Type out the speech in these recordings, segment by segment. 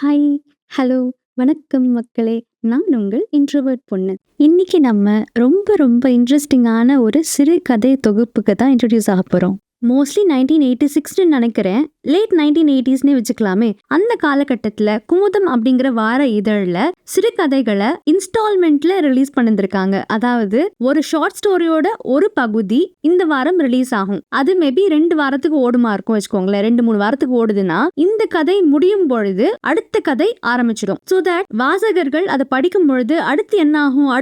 Hi, hello, வணக்கம் மக்களே! நான் உங்கள் இன்ட்ரோவர்ட் பொண்ணு. இன்னைக்கு நம்ம ரொம்ப ரொம்ப இன்ட்ரெஸ்டிங்கான ஒரு சிறுகதை தொகுப்புக்கு தான் இன்ட்ரோடியூஸ் ஆகப் போறோம். மோஸ்ட்லி 1986ன்னு நினைக்கிறேன். லேட் 1980ஸ்னே வச்சுக்கலாமே. அந்த காலகட்டத்துல குமுதம் அப்படிங்கிற வார இதழ்ல சிறுகதைகளை இன்ஸ்டால்மெண்ட்ல ரிலீஸ் பண்ணிருந்திருக்காங்க. அதாவது ஒரு ஷார்ட் ஸ்டோரியோட ஒரு பகுதி இந்த வாரம் ரிலீஸ் ஆகும். அது மேபி 2 வாரத்துக்கு ஓடுமா இருக்கும் வச்சுக்கோங்களேன். 2-3 வாரத்துக்கு ஓடுதுன்னா இந்த கதை முடியும் பொழுது அடுத்த கதை ஆரம்பிச்சிடும். ஸோ தட் வாசகர்கள் அதை படிக்கும் பொழுது அடுத்து என்ன ஆகும்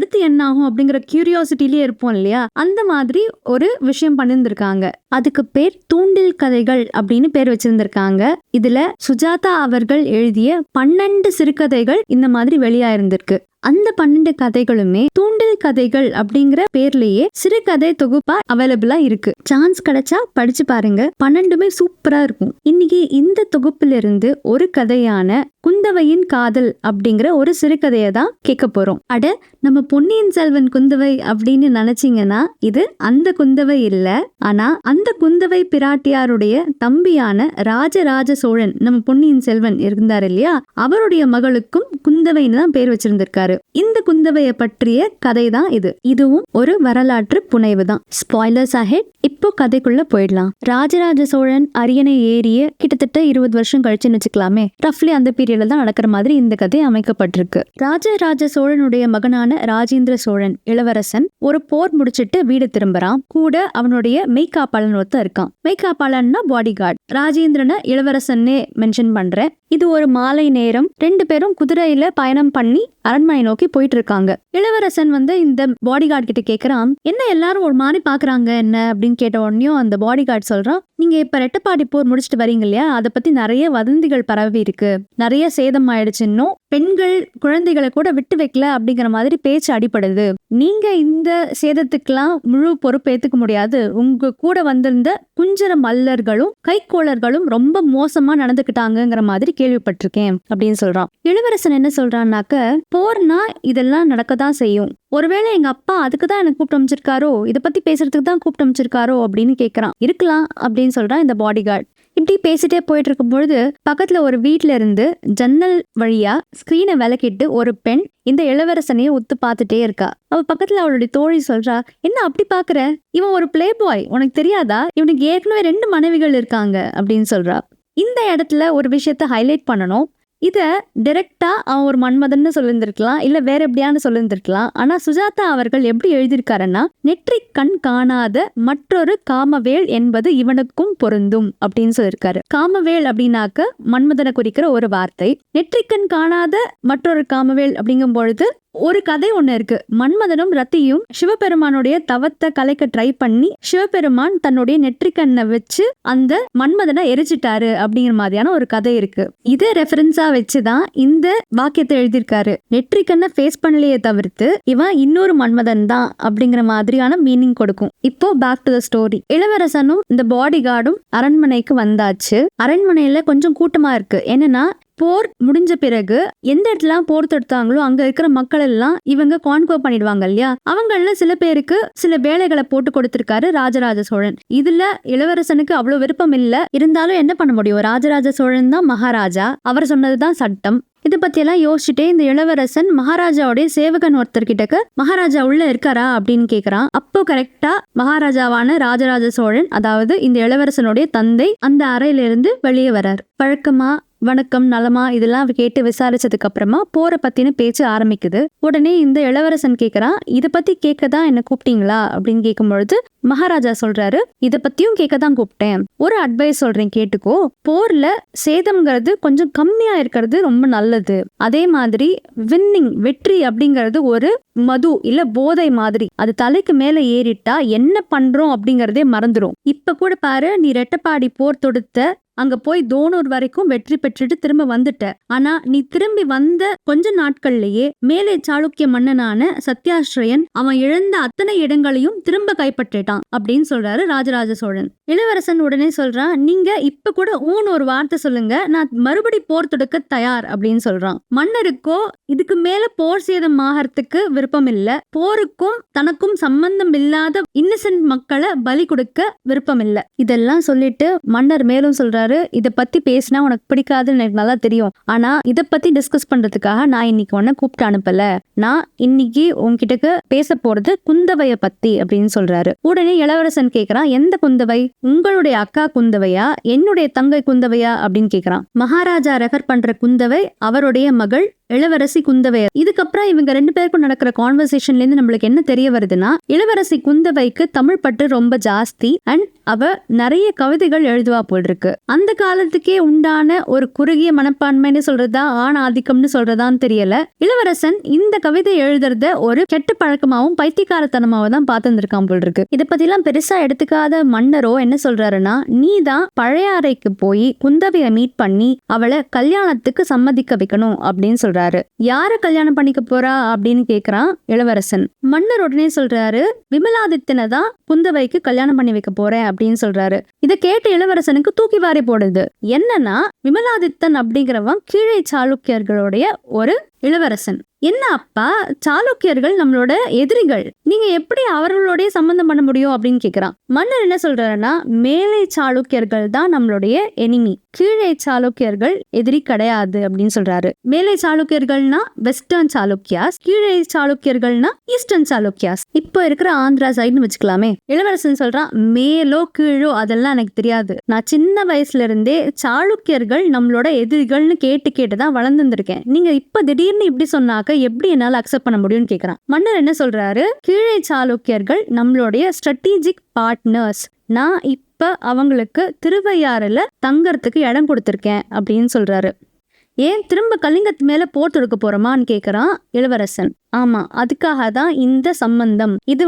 அப்படிங்கிற கியூரியாசிட்டிலேயே இருப்போம் இல்லையா? அந்த மாதிரி ஒரு விஷயம் பண்ணிருந்திருக்காங்க. அதுக்கு பேர் தூண்டில் கதைகள் அப்படின்னு பேர் வச்சிருந்திருக்காங்க. இதுல சுஜாதா அவர்கள் எழுதிய 12 சிறுகதைகள் இந்த மாதிரி வெளியாயிருந்திருக்கு. அந்த 12 கதைகளுமே தூண்டில் கதைகள் அப்படிங்கிற பேர்லயே சிறுகதை தொகுப்பா அவைலபிளா இருக்கு. சான்ஸ் கிடைச்சா படிச்சு பாருங்க. 12மே சூப்பரா இருக்கும். இன்னைக்கு இந்த தொகுப்பிலிருந்து ஒரு கதையான குந்தவையின் காதல் அப்படிங்கிற ஒரு சிறுகதையை தான் கேட்க போறோம். அட, நம்ம பொன்னியின் செல்வன் குந்தவை அப்படின்னு நினைச்சீங்கன்னா இது அந்த குந்தவை இல்ல. ஆனா அந்த குந்தவை பிராட்டியாருடைய தம்பியான ராஜராஜ சோழன், நம்ம பொன்னியின் செல்வன் இருந்தார் இல்லையா, அவருடைய மகளுக்கும் குந்தவைன்னு தான் பேர் வச்சிருந்திருக்காரு. இந்த குந்தவையை பற்றிய கதை தான் இது. இதுவும் ஒரு வரலாற்று புனைவு தான். Spoilers ahead. இப்போ கதைக்குள்ள போயிடலாம். ராஜராஜ சோழன் அரியணை ஏறிய கிட்டத்தட்ட 20 வருஷம் கழிச்சுன்னு வச்சுக்கலாமே. ரஃப்லி அந்த பீரியட்ல தான் நடக்கிற மாதிரி இந்த கதை அமைக்கப்பட்டிருக்கு. ராஜராஜ சோழனுடைய மகனான ராஜேந்திர சோழன் இளவரசன் ஒரு போர் முடிச்சிட்டு வீடு திரும்புறான். கூட அவனுடைய மெய்காப்பாளன் ஒருத்தர் இருக்கான். மெய்காப்பாளன்னா பாடி கார்டு. ராஜேந்திரனை இளவரசன்னே மென்ஷன் பண்றேன். இது ஒரு மாலை நேரம். 2 பேரும் குதிரையில பயணம் பண்ணி அரண்மனை நோக்கி போயிட்டு இருக்காங்க. இளவரசன் இந்த பாடி கார்டு கிட்ட கேக்குறான், என்ன எல்லாரும் ஒரு மாதிரி பாக்குறாங்க என்ன அப்படின்னு கேட்ட உடனே அந்த பாடி கார்டு சொல்றான், நீங்க இப்ப ரெட்டப்பாடி போர் முடிச்சுட்டு வரீங்க இல்லையா, அதை பத்தி நிறைய வதந்திகள் பரவி இருக்கு, நிறைய சேதம் ஆயிடுச்சுன்னு, பெண்கள் குழந்தைகளை கூட விட்டு வைக்கல அப்படிங்கிற மாதிரி பேச்சு அடிப்படுது. நீங்க இந்த சேதத்துக்கெல்லாம் முழு பொறுப்பு ஏத்துக்க முடியாது. உங்க கூட வந்திருந்த குஞ்சர மல்லர்களும் கைக்கோளர்களும் ரொம்ப மோசமா நடந்துக்கிட்டாங்கிற மாதிரி கேள்விப்பட்டிருக்கேன் அப்படின்னு சொல்றான். இளவரசன் என்ன சொல்றான்னாக்க, போர்னா இதெல்லாம் நடக்கதான் செய்யும். ஒருவேளை எங்க அப்பா அதுக்குதான் எனக்கு கூப்பிட்டு அமைச்சிருக்காரோ, இதை பத்தி பேசுறதுக்கு தான் கூப்பிட்டு அமைச்சிருக்காரோ அப்படின்னு கேட்கறான். இருக்கலாம் அப்படின்னு சொல்றான் இந்த பாடி கார்டு. இப்படி பேசிட்டே போயிட்டு இருக்கும் பொழுது பக்கத்துல ஒரு வீட்டுல இருந்து ஜன்னல் வழியா ஸ்கிரீனை விலக்கிட்டு ஒரு பெண் இந்த இளவரசனையே உத்து பார்த்துட்டே இருக்கா. அவ பக்கத்துல அவளுடைய தோழி சொல்றா, என்ன அப்படி பாக்குற, இவன் ஒரு பிளே பாய், உனக்கு தெரியாதா, இவனுக்கு ஏற்கனவே 2 மனைவிகள் இருக்காங்க அப்படின்னு சொல்றா. இந்த இடத்துல ஒரு விஷயத்த ஹைலைட் பண்ணணும். இத டைரக்டா அவன் ஒரு மன்மதன்னு சொல்லியிருந்திருக்கலாம், இல்ல வேற எப்படியான்னு சொல்லியிருந்திருக்கலாம். ஆனா சுஜாதா அவர்கள் எப்படி எழுதியிருக்காருன்னா, நெற்றிக் கண் காணாத மற்றொரு காமவேல் என்பது இவனுக்கும் பொருந்தும் அப்படின்னு சொல்லியிருக்காரு. காமவேல் அப்படின்னாக்க மன்மதனை குறிக்கிற ஒரு வார்த்தை. நெற்றிக்கண் காணாத மற்றொரு காமவேல் அப்படிங்கும் பொழுது ஒரு கதை ஒண்ணு இருக்கு. மன்மதனும் ரத்தியும் சிவபெருமானுடைய தவத்தை கலைக்க ட்ரை பண்ணி சிவபெருமான் தன்னுடைய நெற்றிக்கண்ணை வச்சு அந்த மன்மதனை எரிச்சிட்டாரு அப்படிங்கிற மாதிரியான ஒரு கதை இருக்கு. இதை ரெஃபரன்ஸா வச்சுதான் இந்த வாக்கியத்தை எழுதியிருக்காரு. நெற்றிக்கண்ணை ஃபேஸ் பண்ணலையே தவிர்த்து இவன் இன்னொரு மன்மதன் தான் அப்படிங்கிற மாதிரியான மீனிங் கொடுக்கும். இப்போ பேக் டு த ஸ்டோரி. இளவரசனும் இந்த பாடி கார்டும் அரண்மனைக்கு வந்தாச்சு. அரண்மனையில கொஞ்சம் கூட்டமா இருக்கு. என்னன்னா, போர் முடிஞ்ச பிறகு எந்த இடத்துல போர் தொடுத்தாங்களோ அங்க இருக்கிற மக்கள் எல்லாம் இவங்க கான்கோர் பண்ணிடுவாங்க இல்லையா, அவங்கள சில பேருக்கு சில வேலைகளை போட்டு கொடுத்திருக்காரு ராஜராஜ சோழன். இதுல இளவரசனுக்கு அவ்வளவு விருப்பம் இல்ல. இருந்தாலும் என்ன பண்ண முடியும், ராஜராஜ சோழன் தான் மகாராஜா, அவர் சொன்னதுதான் சட்டம். இதை பத்தி எல்லாம் யோசிச்சுட்டே இந்த இளவரசன் மகாராஜாவுடைய சேவகன் ஒருத்தர் கிட்டக்க, மகாராஜா உள்ள இருக்காரா அப்படின்னு கேக்குறான். அப்போ கரெக்டா மகாராஜாவான ராஜராஜ சோழன், அதாவது இந்த இளவரசனுடைய தந்தை, அந்த அறையில இருந்து வெளியே வரார். வழக்கமா வணக்கம் நலமா இதெல்லாம் கேட்டு விசாரிச்சதுக்கு அப்புறமா போற பத்தின பேச்சு ஆரம்பிக்குது. உடனே இந்த இளவரசன் கேக்குறான், இத பத்தி கேட்கதான் என்ன கூப்பிட்டீங்களா அப்படின்னு கேட்கும் பொழுது மகாராஜா சொல்றாரு, இத பத்தியும் கேட்கதான் கூப்பிட்டேன். ஒரு அட்வைஸ் சொல்றேன் கேட்டுக்கோ. போர்ல சேதம்ங்கிறது கொஞ்சம் கம்மியா இருக்கிறது ரொம்ப நல்லது. அதே மாதிரி வின்னிங், வெற்றி அப்படிங்கிறது ஒரு மது இல்ல போதை மாதிரி. அது தலைக்கு மேல ஏறிட்டா என்ன பண்றோம் அப்படிங்கறதே மறந்துடும். இப்ப கூட பாரு, நீ ரெட்டப்பாடி போர் தொடுத்த, அங்க போய் தோனூர் வரைக்கும் வெற்றி பெற்றுட்டு திரும்ப வந்துட்ட. ஆனா நீ திரும்பி வந்த கொஞ்ச நாட்கள்லயே மேலே சாளுக்கிய மன்னனான சத்யாஸ்ரயன் அவன் இழந்த அத்தனை இடங்களையும் திரும்ப கைப்பற்றிட்டான் அப்படின்னு சொல்றாரு ராஜராஜ சோழன். இளவரசன் உடனே சொல்றான், நீங்க இப்ப கூட ஒரு வார்த்தை சொல்லுங்க, நான் மறுபடி போர் தொடுக்க தயார் அப்படின்னு சொல்றான். மன்னருக்கோ இதுக்கு மேல போர் சேதம் ஆகிறதுக்கு விருப்பம் இல்ல. போருக்கும் தனக்கும் சம்பந்தம் இல்லாத இன்னசென்ட் மக்களை பலி கொடுக்க விருப்பம் இல்ல. இதெல்லாம் சொல்லிட்டு மன்னர் மேலும் சொல்றாரு, சொல்றாரு, இத பத்தி பேசினா உனக்கு பிடிக்காதுன்னு எனக்கு நல்லா தெரியும். ஆனா இத பத்தி டிஸ்கஸ் பண்றதுக்காக நான் இன்னைக்கு உன்னை கூப்பிட்டு அனுப்பல. நான் இன்னைக்கு உன்கிட்ட பேச போறது குந்தவைய பத்தி அப்படின்னு சொல்றாரு. உடனே இளவரசன் கேக்குறான், எந்த குந்தவை? உங்களுடைய அக்கா குந்தவையா, என்னுடைய தங்கை குந்தவையா அப்படின்னு கேக்குறான். மகாராஜா ரெஃபர் பண்ற குந்தவை அவருடைய மகள் இளவரசி குந்தவை. இதுக்கப்புறம் இவங்க 2 பேருக்கும் நடக்கிற கான்வர்சேஷன்ல இருந்து நம்மளுக்கு என்ன தெரிய வருதுன்னா, இளவரசி குந்தவைக்கு தமிழ் பற்று ரொம்ப ஜாஸ்தி அண்ட் அவ நிறைய கவிதைகள் எழுதுவா போல் இருக்கு. அந்த காலத்துக்கே உண்டான ஒரு குறுகிய மனப்பான்மைன்னு சொல்றதா ஆண் ஆதிக்கம்னு சொல்றதான்னு தெரியல. இளவரசன் இந்த கவிதை எழுதுறத ஒரு கெட்ட பழக்கமாவும் பைத்தியக்காரத்தனமாவும் தான் பார்த்துருக்கான் போல் இருக்கு. இதை பத்தி எல்லாம் பெருசா எடுத்துக்காத மன்னரோ என்ன சொல்றாருன்னா, நீ தான் பழையாறைக்கு போய் குந்தவைய மீட் பண்ணி அவளை கல்யாணத்துக்கு சம்மதிக்க வைக்கணும் அப்படின்னு சொல்றாரு. யார கல்யாணம் பண்ணிக்க போறா அப்படின்னு கேக்குறான் இளவரசன். மன்னர் உடனே சொல்றாரு, விமலாதித்தனை தான் குந்தவைக்கு கல்யாணம் பண்ணி வைக்க போறேன் அப்படின்னு சொல்றாரு. இத கேட்ட இளவரசனுக்கு தூக்கி வாரி போடுது. என்னன்னா, விமலாதித்தன் அப்படிங்கிறவன் கீழே சாளுக்கியர்களுடைய ஒரு இளவரசன். என்ன அப்பா, சாளுக்கியர்கள் நம்மளோட எதிரிகள், நீங்க எப்படி அவர்களுடைய சம்பந்தம் பண்ண முடியும் அப்படின்னு கேக்குறான். மன்னர் என்ன சொல்றாருன்னா, மேலை சாளுக்கியர்கள் தான் நம்மளுடைய எனிமி, கீழே சாளுக்கியர்கள் எதிரி கிடையாது அப்படின்னு சொல்றாரு. மேலை சாளுக்கியர்கள்னா வெஸ்டர்ன் சாளுக்கியாஸ், கீழே சாளுக்கியர்கள்னா ஈஸ்டர்ன் சாளுக்கியாஸ். இப்போ இருக்கிற ஆந்திரா சைடுன்னு வச்சுக்கலாமே. இளவரசன் சொல்றான், மேலோ கீழோ அதெல்லாம் எனக்கு தெரியாது. நான் சின்ன வயசுல இருந்தே சாளுக்கியர்கள் நம்மளோட எதிரிகள்னு கேட்டுதான் வளர்ந்துருக்கேன். நீங்க இப்ப திடீர்னு இப்படி சொன்னாக்க எப்படி என்னால அக்செப்ட் பண்ண முடியும்னு கேக்குறான். மன்னர் என்ன சொல்றாரு, கீழே சாளுக்கியர்கள் நம்மளுடைய ஸ்ட்ராட்டஜிக் பார்ட்னர்ஸ். நான் இப்ப அவங்களுக்கு திருவையாறுல தங்கறதுக்கு இடம் கொடுத்திருக்கேன் அப்படின்னு சொல்றாரு. ஏன் திரும்ப கலிங்கத்து மேல போர் தொடுக்க போறோமான்னு கேக்குறான் இளவரசன். ஆமா, அதுக்காக தான் இந்த சம்பந்தம். இது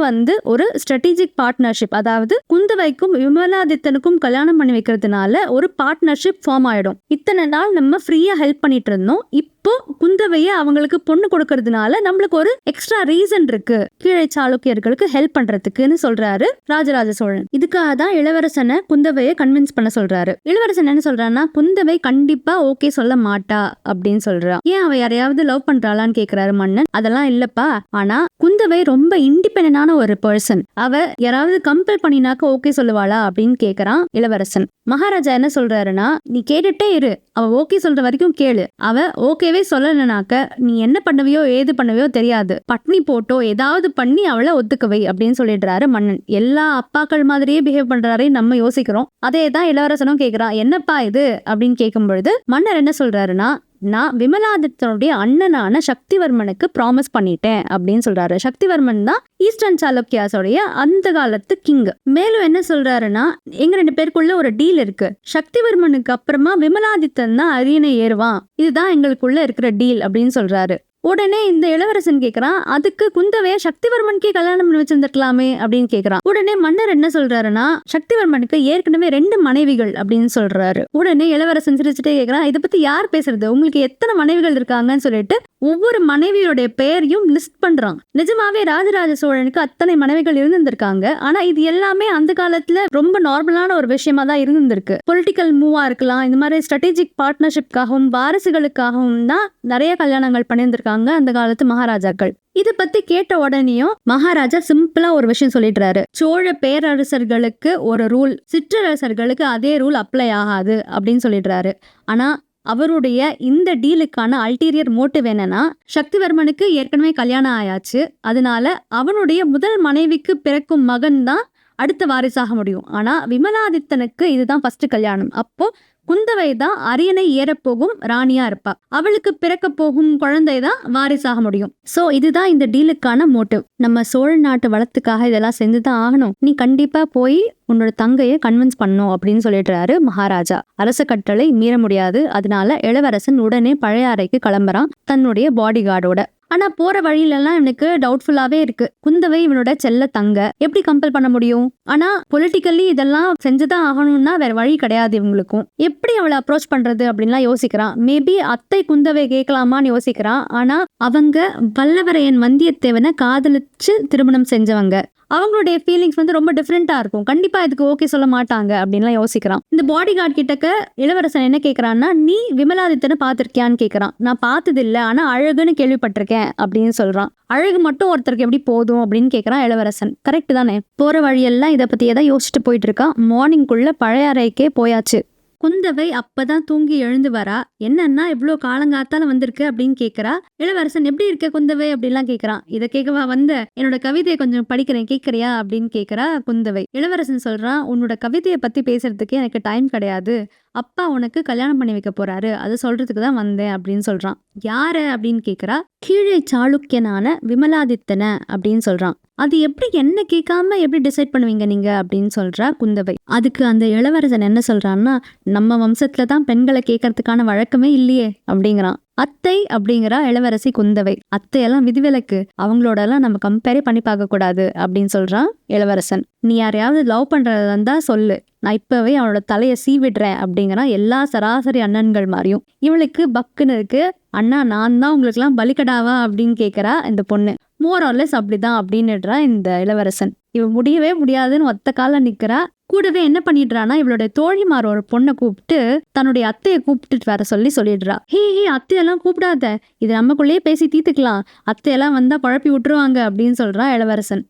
ஒரு ஸ்ட்ராட்டஜிக் பார்ட்னர்ஷிப். அதாவது குந்தவைக்கும் விமலாதித்தனுக்கும் கல்யாணம் பண்ணி வைக்கிறதுனால ஒரு பார்ட்னர்ஷிப் ஃபார்ம் ஆயிடும். இத்தனை நாள் நம்ம ஃப்ரீயா ஹெல்ப் பண்ணிட்டு இருந்தோம். இப்போ குந்தவைய அவங்களுக்கு பொண்ணு கொடுக்கறதுனால நம்மளுக்கு ஒரு எக்ஸ்ட்ரா ரீசன் இருக்கு கீழே சாளுக்கியர்களுக்கு ஹெல்ப் பண்றதுக்குன்னு சொல்றாரு ராஜராஜ சோழன். இதுக்காக தான் இளவரசனை குந்தவையை கன்வின்ஸ் பண்ண சொல்றாரு. இளவரசன் என்ன சொல்றான்னா, குந்தவை கண்டிப்பா ஓகே சொல்ல மாட்டா அப்படின்னு சொல்றான். ஏன், அவ யாரையாவது லவ் பண்றாளான்னு கேக்குறாரு மன்னன். அதெல்லாம் இல்லப்பா, ஆனா குந்தவை ரொம்ப இண்டிபெண்டன்டான ஒரு பர்சன். அவ யாராவது கம்பல் பண்ணினாக்க ஓகே சொல்லுவாளா அப்படின்னு கேக்குறான் இளவரசன். மகாராஜா என்ன சொல்றாருன்னா, நீ கேட்டுட்டே இரு, அவ ஓகே சொல்ற வரைக்கும் கேளு. அவ ஓகேவே சொல்லலனாக்க நீ என்ன பண்ணவையோ ஏது பண்ணவையோ தெரியாது, பட்னி போட்டோ ஏதாவது பண்ணி அவளை ஒத்துக்கவை அப்படின்னு சொல்லிடுறாரு மன்னன். எல்லா அப்பாக்கள் மாதிரியே பிஹேவ் பண்றாரே நம்ம யோசிக்கிறோம். அதே தான் இளவரசனும் கேக்குறான், என்னப்பா இது அப்படின்னு கேட்கும் பொழுது மன்னர் என்ன சொல்றாருன்னா, நான் விமலாதித்தனுடைய அண்ணனான சக்திவர்மனுக்கு ப்ராமிஸ் பண்ணிட்டேன் அப்படின்னு சொல்றாரு. சக்திவர்மன் தான் ஈஸ்டர்ன் சாளுக்கியாஸோடைய அந்த காலத்து கிங். மேலும் என்ன சொல்றாருன்னா, எங்க 2 பேருக்குள்ள ஒரு டீல் இருக்கு. சக்திவர்மனுக்கு அப்புறமா விமலாதித்தன் தான் அரியணை ஏறுவான், இதுதான் எங்களுக்குள்ள இருக்கிற டீல் அப்படின்னு சொல்றாரு. உடனே இந்த இளவரசன் கேக்குறான், அதுக்கு குந்தவைய சக்திவர்மனுக்கே கல்யாணம் பண்ணி வச்சிருந்திருக்கலாமே அப்படின்னு கேக்குறான். உடனே மன்னர் என்ன சொல்றாருன்னா, சக்திவர்மனுக்கு ஏற்கனவே 2 மனைவிகள் அப்படின்னு சொல்றாரு. உடனே இளவரசன் சிரிச்சுட்டே கேக்குறான், இதை பத்தி யார் பேசுறது, உங்களுக்கு எத்தனை மனைவிகள் இருக்காங்கன்னு சொல்லிட்டு ஒவ்வொரு மனைவியோடைய பெயரையும் லிஸ்ட் பண்றான். நிஜமாவே ராஜராஜ சோழனுக்கு அத்தனை மனைவிகள் இருந்திருக்காங்க. ஆனா இது எல்லாமே அந்த காலத்துல ரொம்ப நார்மலான ஒரு விஷயமா தான் இருந்திருக்கு. பொலிட்டிக்கல் மூவா இருக்கலாம், இந்த மாதிரி ஸ்ட்ராட்டஜிக் பார்ட்னர்ஷிப்காகவும் வாரிசுகளுக்காகவும் தான் நிறைய கல்யாணங்கள் பண்ணியிருந்திருக்காங்க அந்த காலத்து மகாராஜாக்கள். இதை பத்தி கேட்ட உடனேயும் மகாராஜா சிம்பிளா ஒரு விஷயம் சொல்லிடுறாரு. சோழ பேரரசர்களுக்கு ஒரு ரூல், சிற்றரசர்களுக்கு அதே ரூல் அப்ளை ஆகாது அப்படின்னு சொல்லிடுறாரு. ஆனா அவருடைய இந்த டீலுக்கான அல்டீரியர் மோட்டிவ் என்னன்னா, சக்திவர்மனுக்கு ஏற்கனவே கல்யாணம் ஆயாச்சு, அதனால அவனுடைய முதல் மனைவிக்கு பிறக்கும் மகன் தான் அடுத்த வாரிசாக முடியும். ஆனா விமலாதித்தனுக்கு இதுதான் ஃபர்ஸ்ட் கல்யாணம். அப்போ குந்தவை தான் அரியணை ஏறப்போகும் ராணியா இருப்பா, அவளுக்கு பிறக்க போகும் குழந்தை தான் வாரிசாக முடியும். சோ இதுதான் இந்த டீலுக்கான மோட்டிவ். நம்ம சோழ நாட்டு வளத்துக்காக இதெல்லாம் செஞ்சுதான் ஆகணும், நீ கண்டிப்பா போய் உன்னோட தங்கையை கன்வின்ஸ் பண்ணும் அப்படின்னு சொல்லிடுறாரு மகாராஜா. அரச கட்டளை மீற முடியாது. அதனால இளவரசன் உடனே பழையாறைக்கு கிளம்புறான் தன்னுடைய பாடி கார்டோட. ஆனா போற வழியிலெல்லாம் எனக்கு டவுட்ஃபுல்லாவே இருக்கு. குந்தவை இவனோட செல்ல தங்க, எப்படி கம்பல் பண்ண முடியும்? ஆனா பொலிட்டிக்கலி இதெல்லாம் செஞ்சுதான் ஆகணும்னா வேற வழி கிடையாது இவங்களுக்கும். எப்படி அவளை அப்ரோச் பண்றது அப்படின்லாம் யோசிக்கிறான். மேபி அத்தை குந்தவை கேட்கலாமான்னு யோசிக்கிறான். ஆனா அவங்க வல்லவரையன் வந்தியத்தேவனை காதலிச்சு திருமணம் செஞ்சவங்க, அவங்களுடைய ஃபீலிங்ஸ் ரொம்ப டிஃப்ரெண்டா இருக்கும். கண்டிப்பா இதுக்கு ஓகே சொல்ல மாட்டாங்க அப்படின்லாம் யோசிக்கிறான். இந்த பாடி கார்டு கிட்டக்க இளவரசன் என்ன கேட்கறான்னா, நீ விமலாதித்தனை பார்த்திருக்கியான்னு கேட்கறான். நான் பார்த்தது இல்லை, ஆனா அழகுன்னு கேள்விப்பட்டிருக்கேன் அப்படின்னு சொல்றான். அழகு மட்டும் ஒருத்தருக்கு எப்படி போதும் அப்படின்னு கேட்கறான் இளவரசன். கரெக்ட் தானே? போற வழியெல்லாம் இதை பத்தியே தான் யோசிச்சுட்டு போயிட்டு இருக்கான். மார்னிங்குள்ள பழையாறைக்கே போயாச்சு. குந்தவை அப்பதான் தூங்கி எழுந்து வரா. என்னன்னா இவ்ளோ காலங்காத்தால வந்திருக்கு அப்படின்னு கேக்குறா. இளவரசன் எப்படி இருக்க குந்தவை அப்படிலாம் கேக்குறான். இத கேட்கவா வந்த? என்னோட கவிதையை கொஞ்சம் படிக்கிறேன் கேக்குறியா அப்படின்னு கேக்குறா குந்தவை. இளவரசன் சொல்றான், உன்னோட கவிதையை பத்தி பேசுறதுக்கு எனக்கு டைம் கிடையாது. அப்பா உனக்கு கல்யாணம் பண்ணி வைக்க போறாரு, அது சொல்றதுக்கு தான் வந்தேன் அப்படின்னு சொல்றான். யாரு அப்படின்னு கேக்குறா. கீழே சாளுக்கியனான விமலாதித்தன அப்படின்னு சொல்றான். அது எப்படி என்ன கேட்காம எப்படி டிசைட் பண்ணுவீங்க நீங்க அப்படின்னு சொல்றா குந்தவை. அதுக்கு அந்த இளவரசன் என்ன சொல்றான்னா, நம்ம வம்சத்துல தான் பெண்களை கேட்கறதுக்கான வழக்கமே இல்லையே அப்படிங்கிறான். அத்தை அப்படிங்கிறா இளவரசி குந்தவை. அத்தையெல்லாம் விதிவிலக்கு, அவங்களோட எல்லாம் நம்ம கம்பேரே பண்ணி பார்க்க கூடாது அப்படின்னு சொல்றான் இளவரசன். நீ யாரையாவது லவ் பண்றதா இருந்தா சொல்லு, நான் இப்பவே அவனோட தலையை சீவிடுறேன் அப்படிங்கிறான். எல்லா சராசரி அண்ணன்கள் மாதிரியும் இவளுக்கு பக்குன்னு இருக்கு. அண்ணா நான் தான் உங்களுக்கு எல்லாம் பலிக்கடாவா அப்படின்னு கேட்கறா இந்த பொண்ணு. மோர் ஆர்லெஸ் அப்படிதான் அப்படின்னுடுறா இந்த இளவரசன். இவ முடியவே முடியாதுன்னு ஒத்த கால நிக்கிறா. கூடவே என்ன பண்ணிடுறானா, இவளோட தோழிமார் ஒரு பொண்ணை கூப்பிட்டு தன்னுடைய அத்தையை கூப்பிட்டுட்டு வர சொல்லிடுறா. ஹே அத்தையெல்லாம் கூப்பிடாத, இது நமக்குள்ளேயே பேசி தீர்த்துக்கலாம், அத்தையெல்லாம் வந்தா குழப்பி விட்டுருவாங்க அப்படின்னு சொல்றா இளவரசன்.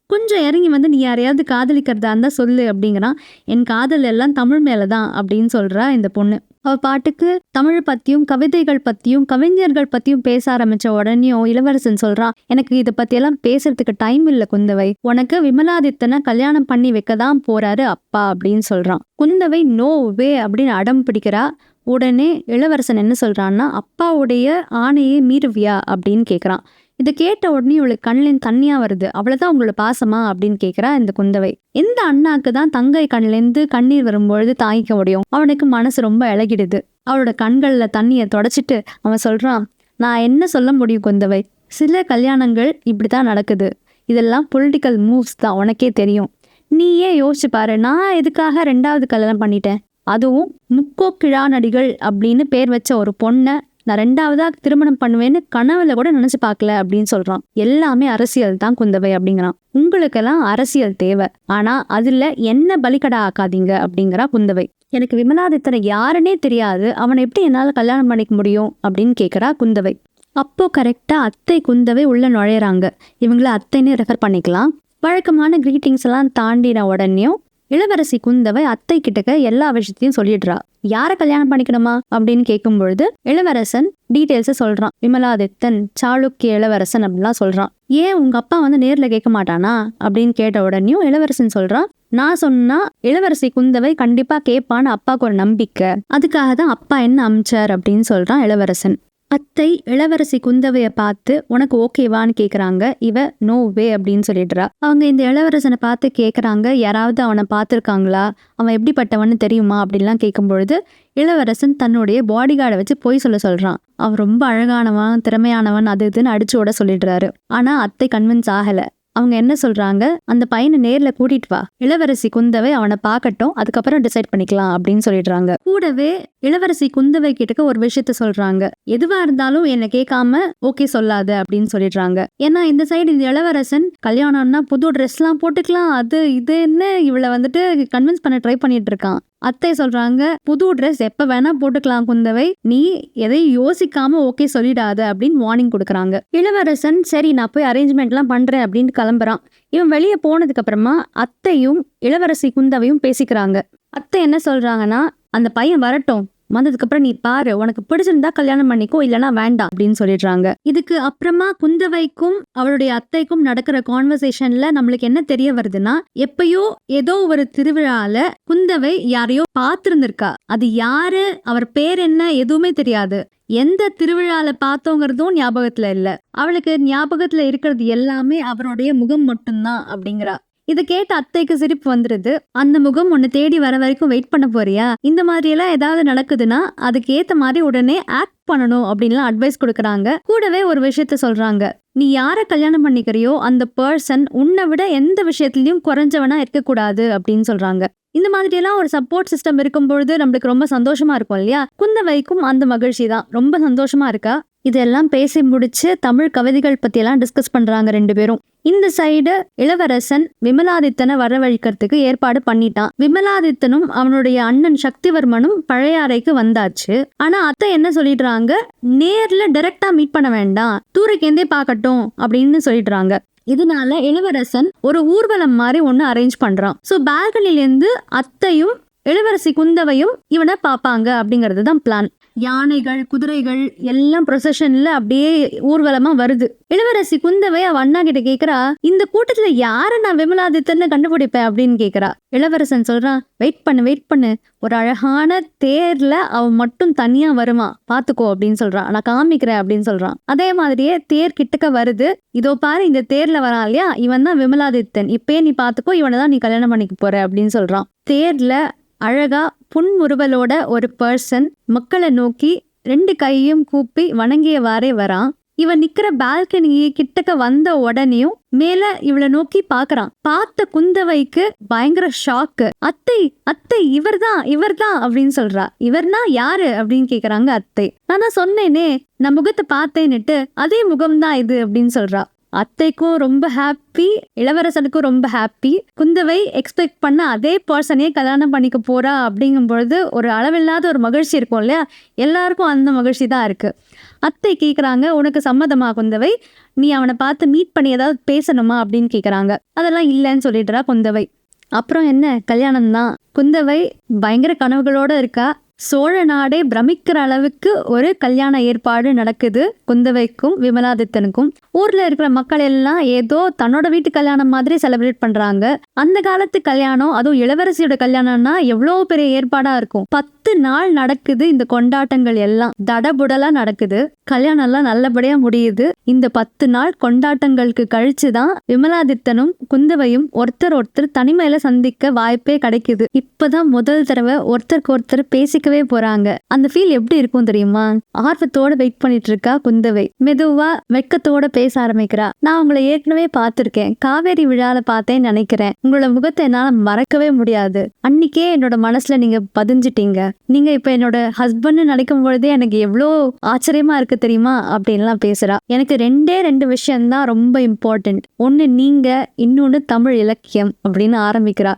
கொஞ்சம் இறங்கி வந்து நீ யாரையாவது காதலிக்கிறதா இருந்தா சொல்லு அப்படிங்கிறான். என் காதல் எல்லாம் தமிழ் மேலதான் அப்படின்னு சொல்றா இந்த பொண்ணு. அவ பாட்டுக்கு தமிழ் பத்தியும் கவிதைகள் பத்தியும் கவிஞர்கள் பத்தியும் பேச ஆரம்பிச்ச உடனேயும் இளவரசன் சொல்றான், எனக்கு இதை பத்தியெல்லாம் பேசுறதுக்கு டைம் இல்ல குந்தவை, உனக்கு விமலாதித்தனை கல்யாணம் பண்ணி வைக்கதான் போறாரு அப்பா அப்படின்னு சொல்றான். குந்தவை நோ வே அப்படின்னு அடம் பிடிக்கிறா. உடனே இளவரசன் என்ன சொல்றான்னா, அப்பாவுடைய ஆணையை மீறுவியா அப்படின்னு கேக்குறான். இதை கேட்ட உடனே இவளுக்கு கண்ணிலேருந்து தண்ணியா வருது. அவ்வளவுதான் உங்களோட பாசமா அப்படின்னு கேட்கிறா இந்த குந்தவை. எந்த அண்ணாக்கு தான் தங்கை கண்ணிலேருந்து கண்ணீர் வரும்பொழுது தாங்கிக்க முடியும்? அவனுக்கு மனசு ரொம்ப இழகிடுது. அவளோட கண்கள்ல தண்ணியை தொடச்சிட்டு அவன் சொல்றான், நான் என்ன சொல்ல முடியும் குந்தவை, சில கல்யாணங்கள் இப்படிதான் நடக்குது, இதெல்லாம் பொலிட்டிக்கல் மூவ்ஸ் தான், உனக்கே தெரியும். நீயே யோசிச்சு பாரு, நான் எதுக்காக 2வது கல்யாணம் பண்ணிட்டேன், அதுவும் முக்கோக்கிழாநடிகள் அப்படின்னு பேர் வச்ச ஒரு பொண்ணை நான் 2வதா திருமணம் பண்ணுவேன்னு கனவுல கூட நினைச்சு பார்க்கல அப்படின்னு சொல்றான். எல்லாமே அரசியல் தான் குந்தவை அப்படிங்கிறான். உங்களுக்கெல்லாம் அரசியல் தேவை, ஆனா அதுல என்ன பலிக்கடா ஆக்காதீங்க அப்படிங்கிறா குந்தவை. எனக்கு விமலாதித்தனை யாருன்னே தெரியாது, அவனை எப்படி என்னால கல்யாணம் பண்ணிக்க முடியும் அப்படின்னு கேட்கிறா குந்தவை. அப்போ கரெக்டா அத்தை குந்தவை உள்ள நுழையறாங்க. இவங்கள அத்தைன்னு ரெஃபர் பண்ணிக்கலாம். வழக்கமான கிரீட்டிங்ஸ் எல்லாம் தாண்டின உடனேயும் இளவரசி குந்தவை அத்தை கிட்டக்க எல்லா விஷயத்தையும் சொல்லிடுறா. யார கல்யாணம் பண்ணிக்கணுமா அப்படின்னு கேட்கும் பொழுது இளவரசன் டீட்டெயில்ஸை சொல்றான். விமலாதித்தன் சாளுக்கிய இளவரசன் அப்படின்லாம் சொல்றான். ஏன் உங்க அப்பா வந்து நேர்ல கேட்க மாட்டானா அப்படின்னு கேட்ட உடனேயும் இளவரசன் சொல்றான், நான் சொன்னா இளவரசி குந்தவை கண்டிப்பா கேட்பான்னு அப்பாவுக்கு ஒரு நம்பிக்கை, அதுக்காக தான் அப்பா என்ன அமிச்சார் அப்படின்னு சொல்றான் இளவரசன். அத்தை இளவரசி குந்தவைய பார்த்து உனக்கு ஓகேவான்னு கேக்குறாங்க. இவ நோ வே அப்படின்னு சொல்லிடுறா. அவங்க இந்த இளவரசனை பார்த்து கேக்குறாங்க, யாராவது அவனை பார்த்துருக்காங்களா, அவன் எப்படிப்பட்டவன்னு தெரியுமா அப்படின்லாம் கேட்கும் பொழுது இளவரசன் தன்னுடைய பாடி கார்டை வச்சு பொய் சொல்றான். அவன் ரொம்ப அழகானவன், திறமையானவன், அது இதுன்னு அடிச்சு விட சொல்லிடுறாரு. ஆனா அத்தை கன்வின்ஸ் ஆகல. அவங்க என்ன சொல்றாங்க, அந்த பையனை நேர்ல கூட்டிட்டு வா, இளவரசி குந்தவை அவனை பார்க்கட்டும், அதுக்கப்புறம் டிசைட் பண்ணிக்கலாம் அப்படின்னு சொல்லிடுறாங்க. கூடவே இளவரசி குந்தவை கிட்ட ஒரு விஷயத்த சொல்றாங்க, எதுவா இருந்தாலும் என்ன கேட்காம ஓகே சொல்லாத அப்படின்னு சொல்லிடுறாங்க. ஏன்னா இந்த சைடு இந்த இளவரசன் கல்யாணம்னா புது ட்ரெஸ் எல்லாம் போட்டுக்கலாம், அது இதுன்னு இவளை வந்துட்டு கன்வின்ஸ் பண்ண ட்ரை பண்ணிட்டு இருக்கான். அத்தை சொல்றாங்க, புது ட்ரெஸ் எப்ப வேணா போட்டுக்கலாம் குந்தவை, நீ எதையும் யோசிக்காம ஓகே சொல்லிடாத அப்படின்னு வார்னிங் கொடுக்குறாங்க. இளவரசன் சரி நான் போய் அரேஞ்ச்மெண்ட் எல்லாம் பண்றேன் அப்படின்னு கிளம்புறான். இவன் வெளியே போனதுக்கு அப்புறமா அத்தையும் இளவரசி குந்தவையும் பேசிக்கிறாங்க. அத்தை என்ன சொல்றாங்கன்னா, அந்த பையன் வரட்டும், வந்ததுக்கு அப்புறம் நீ பாரு, உனக்கு பிடிச்சிருந்தா கல்யாணம் பண்ணிக்கோ, இல்லனா வேண்டாம் அப்படின்னு சொல்லிடுறாங்க. இதுக்கு அப்புறமா குந்தவைக்கும் அவளுடைய அத்தைக்கும் நடக்கிற கான்வர்சேஷன்ல நம்மளுக்கு என்ன தெரிய வருதுன்னா, எப்பயோ ஏதோ ஒரு திருவிழால குந்தவை யாரையோ பார்த்திருந்திருக்கா. அது யாரு, அவர் பேர் என்ன எதுவுமே தெரியாது. எந்த திருவிழால பார்த்தோங்கிறதும் ஞாபகத்துல இல்ல. அவளுக்கு ஞாபகத்துல இருக்கிறது எல்லாமே அவருடைய முகம் மட்டும்தான் அப்படிங்கிறா. இதை கேட்ட அத்தைக்கு சிரிப்பு வந்துருது. அந்த முகம் உன்னை தேடி வர வரைக்கும் வெயிட் பண்ண போறியா, இந்த மாதிரி எல்லாம் ஏதாவது நடக்குதுன்னா அதுக்கு ஏத்த மாதிரி உடனே ஆக்ட் பண்ணணும் அப்படின்லாம் அட்வைஸ் கொடுக்குறாங்க. கூடவே ஒரு விஷயத்த சொல்றாங்க, நீ யாரை கல்யாணம் பண்ணிக்கிறியோ அந்த பர்சன் உன்னை விட எந்த விஷயத்திலயும் குறைஞ்சவனா இருக்கக்கூடாது அப்படின்னு சொல்றாங்க. இந்த மாதிரி எல்லாம் ஒரு சப்போர்ட் சிஸ்டம் இருக்கும் பொழுது நம்மளுக்கு ரொம்ப சந்தோஷமா இருக்கும் இல்லையா? குந்தவைக்கும் அந்த மகிழ்ச்சி தான், ரொம்ப சந்தோஷமா இருக்கா. இதெல்லாம் பேசி முடிச்சு தமிழ் கவிதைகள் பத்தி எல்லாம் டிஸ்கஸ் பண்றாங்க ரெண்டு பேரும். இந்த சைடு இளவரசன் விமலாதித்தனை வரவழைக்கிறதுக்கு ஏற்பாடு பண்ணிட்டான். விமலாதித்தனும் அவனுடைய அண்ணன் சக்திவர்மனும் பழையாறைக்கு வந்தாச்சு. ஆனா அத்தை என்ன சொல்லிடுறாங்க, நேர்ல டைரக்டா மீட் பண்ண வேண்டாம், தூரக்கேந்தே பார்க்கட்டும் அப்படின்னு சொல்லிடுறாங்க. இதனால இளவரசன் ஒரு ஊர்வலம் மாதிரி ஒண்ணு அரேஞ்ச் பண்றான். சோ பால்கனில இருந்து அத்தையும் இளவரசி குந்தவையும் இவனை பாப்பாங்க அப்படிங்கிறது தான் பிளான். யானைகள், குதிரைகள் எல்லாம் ப்ரொசஷன்ல அப்படியே ஊர்வலமா வருது. இளவரசி குந்தவை அவ அண்ணா கிட்ட கேக்குறா, இந்த கூட்டத்துல யார நான் விமலாதித்தன்னு கண்டுபிடிப்பேன் அப்படின்னு கேக்குறா. இளவரசன் சொல்றான், வெயிட் பண்ணு, ஒரு அழகான தேர்ல அவ மட்டும் தனியா வருமா, பாத்துக்கோ அப்படின்னு சொல்றான். நான் காமிக்கிறேன் அப்படின்னு சொல்றான். அதே மாதிரியே தேர் கிட்டக்க வருது. இதோ பாரு, இந்த தேர்ல வரான் இல்லையா, இவன் தான் விமலாதித்தன், இப்பயே நீ பாத்துக்கோ, இவனை தான் நீ கல்யாணம் பண்ணிக்க போற அப்படின்னு சொல்றான். தேர்ல அழகா புன்முறுவலோட ஒரு பர்சன் மக்களை நோக்கி 2 கையும் கூப்பி வணங்கியவாறே வரான். இவன் நிக்கிற பால்கனி கிட்டக்க வந்த உடனேயும் மேல இவளை நோக்கி பாக்குறான். பார்த்த குந்தவைக்கு பயங்கர ஷாக்கு. அத்தை இவர்தான் அப்படின்னு சொல்றா. இவர்னா யாரு அப்படின்னு கேக்குறாங்க அத்தை. நான் தான் சொன்னேனே, நான் முகத்தை பார்த்தேன்னுட்டு, அதே முகம்தான் இது அப்படின்னு சொல்றா. அத்தைக்கும் ரொம்ப ஹாப்பி, இளவரசனுக்கும் ரொம்ப ஹாப்பி. குந்தவை எக்ஸ்பெக்ட் பண்ண அதே பர்சனே கல்யாணம் பண்ணிக்க போறா அப்படிங்கும் பொழுது ஒரு அளவில்லாத ஒரு மகிழ்ச்சி இருக்கும் இல்லையா, எல்லாருக்கும் அந்த மகிழ்ச்சி தான் இருக்கு. அத்தை கேட்குறாங்க, உனக்கு சம்மதமா குந்தவை, நீ அவனை பார்த்து மீட் பண்ணி ஏதாவது பேசணுமா அப்படின்னு கேட்குறாங்க. அதெல்லாம் இல்லைன்னு சொல்லிடுறா குந்தவை. அப்புறம் என்ன, கல்யாணம் தான். குந்தவை பயங்கர கனவுகளோட இருக்கா. சோழ நாடே பிரமிக்கிற அளவுக்கு ஒரு கல்யாண ஏற்பாடு நடக்குது குந்தவைக்கும் விமலாதித்தனுக்கும். ஊர்ல இருக்கிற மக்கள் எல்லாம் ஏதோ தன்னோட வீட்டு கல்யாணம் மாதிரி செலிப்ரேட் பண்றாங்க. அந்த காலத்து கல்யாணம், அதுவும் இளவரசியோட கல்யாணம்னா எவ்வளோ பெரிய ஏற்பாடா இருக்கும். 10 நாள் நடக்குது இந்த கொண்டாட்டங்கள் எல்லாம், தடபுடலா நடக்குது. கல்யாணம் எல்லாம் நல்லபடியா முடியுது. இந்த 10 நாள் கொண்டாட்டங்களுக்கு கழிச்சுதான் விமலாதித்தனும் குந்தவையும் ஒருத்தர் தனிமையில சந்திக்க வாய்ப்பே கிடைக்குது. இப்பதான் முதல் தடவை ஒருத்தருக்கு ஒருத்தர் பேசிக்கவே போறாங்க. அந்த ஃபீல் எப்படி இருக்கும் தெரியுமா? ஆர்வத்தோட வெயிட் பண்ணிட்டு இருக்கா குந்தவை. மெதுவா வெட்கத்தோட பேச ஆரம்பிக்கிறா. நான் உங்களை ஏற்கனவே பார்த்திருக்கேன், காவேரி விழால பார்த்தேன்னு நினைக்கிறேன். உங்களோட முகத்தை என்னால மறக்கவே முடியாது. அன்னைக்கே என்னோட மனசுல நீங்க பதிஞ்சிட்டீங்க. நீங்க இப்ப என்னோட ஹஸ்பண்ட் நினைக்கும் பொழுதே எனக்கு எவ்வளோ ஆச்சரியமா இருக்கு தெரியுமா அப்படின்லாம் பேசுறா. எனக்கு 2 விஷயம்தான் ரொம்ப இம்பார்ட்டன்ட். ஒன்னு நீங்க, இன்னொன்னு தமிழ் இலக்கியம் அப்படின்னு ஆரம்பிக்கிறா.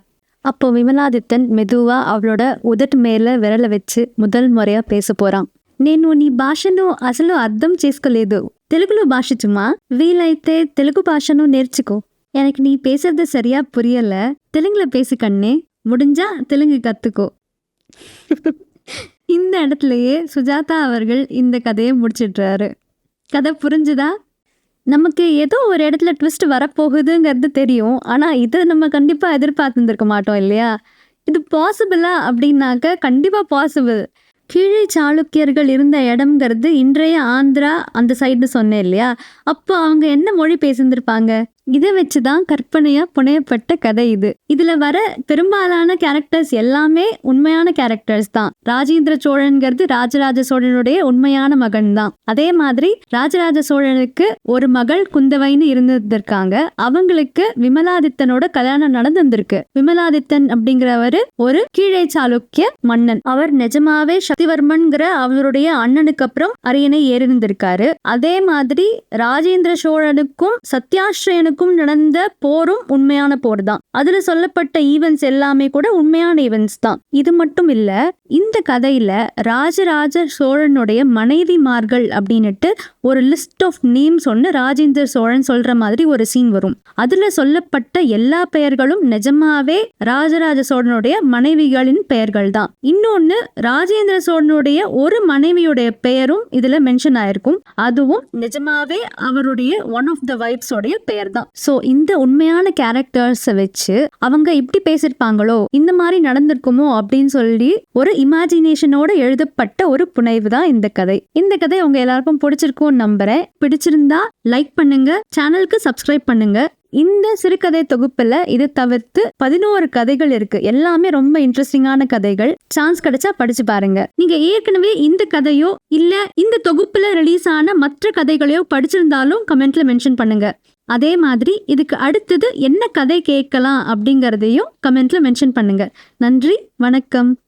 அப்போ விமலாதித்தன் மெதுவா அவளோட ఉదటి மேல విరల வச்சு முதல் முறையா பேச போறான். నేను నీ భాషను అసలు అర్థం చేసుకోలేదు. తెలుగులో భాషించుమా, వీలైతే తెలుగు భాషను నేర్చుకో. எனக்கு நீ பேசுறது சரியா புரியல, தெலுங்குல பேசு கண்ணே, முடிஞ்சா தெலுங்கு கத்துக்கோ. இந்த இடத்துலயே சுஜாதா அவர்கள் இந்த கதையை முடிச்சிடுறாரு. கதை புரிஞ்சுதா? நமக்கு ஏதோ ஒரு இடத்துல ட்விஸ்ட் வரப்போகுதுங்கிறது தெரியும். ஆனால் இதை நம்ம கண்டிப்பாக எதிர்பார்த்துருக்க மாட்டோம் இல்லையா? இது பாசிபிளா அப்படின்னாக்க கண்டிப்பாக பாசிபிள். கீழே சாளுக்கியர்கள் இருந்த இடம்ங்கிறது இன்றைய ஆந்திரா அந்த சைடு சொன்னேன் இல்லையா? அப்போ அவங்க என்ன மொழி பேசியிருந்திருப்பாங்க? இதை வச்சுதான் கற்பனையா புனையப்பட்ட கதை இது. இதுல வர பெரும்பாலான கேரக்டர்ஸ் எல்லாமே உண்மையான கேரக்டர்ஸ் தான். ராஜேந்திர சோழன்கிறது ராஜராஜ சோழனுடைய உண்மையான மகன் தான். அதே மாதிரி ராஜராஜ சோழனுக்கு ஒரு மகள் குந்தவைன்னு இருந்திருக்காங்க. அவங்களுக்கு விமலாதித்தனோட கல்யாணம் நடந்திருக்கு. விமலாதித்தன் அப்படிங்கிறவரு ஒரு கீழே சாளுக்கிய மன்னன். அவர் நிஜமாவே சக்திவர்மன்கிற அவருடைய அண்ணனுக்கு அப்புறம் அரியணை ஏறிந்திருக்காரு. அதே மாதிரி ராஜேந்திர சோழனுக்கும் சத்யாஸ்ரயனுக்கும் நடந்த போரும் உண்மையான போர் தான். அதுல சொல்லப்பட்ட ஈவென்ட்ஸ் எல்லாமே கூட உண்மையான ஈவென்ட்ஸ் தான். இது மட்டும் இல்ல, இந்த கதையில ராஜராஜ சோழனுடைய மனைவிமார்கள் அப்படின்னுட்டு ஒரு லிஸ்ட் ஆஃப் நேம்ஸ் ஒன்னு ராஜேந்திர சோழன் சொல்ற மாதிரி ஒரு சீன் வரும். அதுல சொல்லப்பட்ட எல்லா பெயர்களும் நிஜமாவே ராஜராஜ சோழனுடைய மனைவிகளின் பெயர்கள் தான். இன்னொன்னு, ராஜேந்திர சோழனுடைய ஒரு மனைவியுடைய பெயரும் இதுல மென்ஷன் ஆயிருக்கும். அதுவும் நிஜமாவே அவருடைய ஒன் ஆஃப் த வைஃப்ஸ் உடைய பெயர் தான். சோ இந்த உண்மையான கேரக்டர்ஸை வச்சு அவங்க இப்படி பேசிருப்பாங்களோ, இந்த மாதிரி நடந்திருக்குமோ அப்படின்னு சொல்லி ஒரு இமேஜினேஷனோட எழுதப்பட்ட ஒரு புனைவு தான் இந்த கதை. இந்த கதை உங்க எல்லாருக்கும் பிடிச்சிருக்கும்னு நம்புறேன். பிடிச்சிருந்தா லைக் பண்ணுங்க, சேனலுக்கு சப்ஸ்கிரைப் பண்ணுங்க. இந்த சிறுகதை தொகுப்புல இது தவிர்த்து 11 கதைகள் இருக்கு. எல்லாமே ரொம்ப இன்ட்ரெஸ்டிங்கான கதைகள். சான்ஸ் கிடைச்சா படிச்சு பாருங்க. நீங்க ஏற்கனவே இந்த கதையோ இல்ல இந்த தொகுப்புல ரிலீஸ் ஆன மற்ற கதைகளையோ படிச்சிருந்தாலும் கமெண்ட்ல மென்ஷன் பண்ணுங்க. அதே மாதிரி இதுக்கு அடுத்தது என்ன கதை கேட்கலாம் அப்படிங்கறதையும் கமெண்ட்ல மென்ஷன் பண்ணுங்க. நன்றி, வணக்கம்.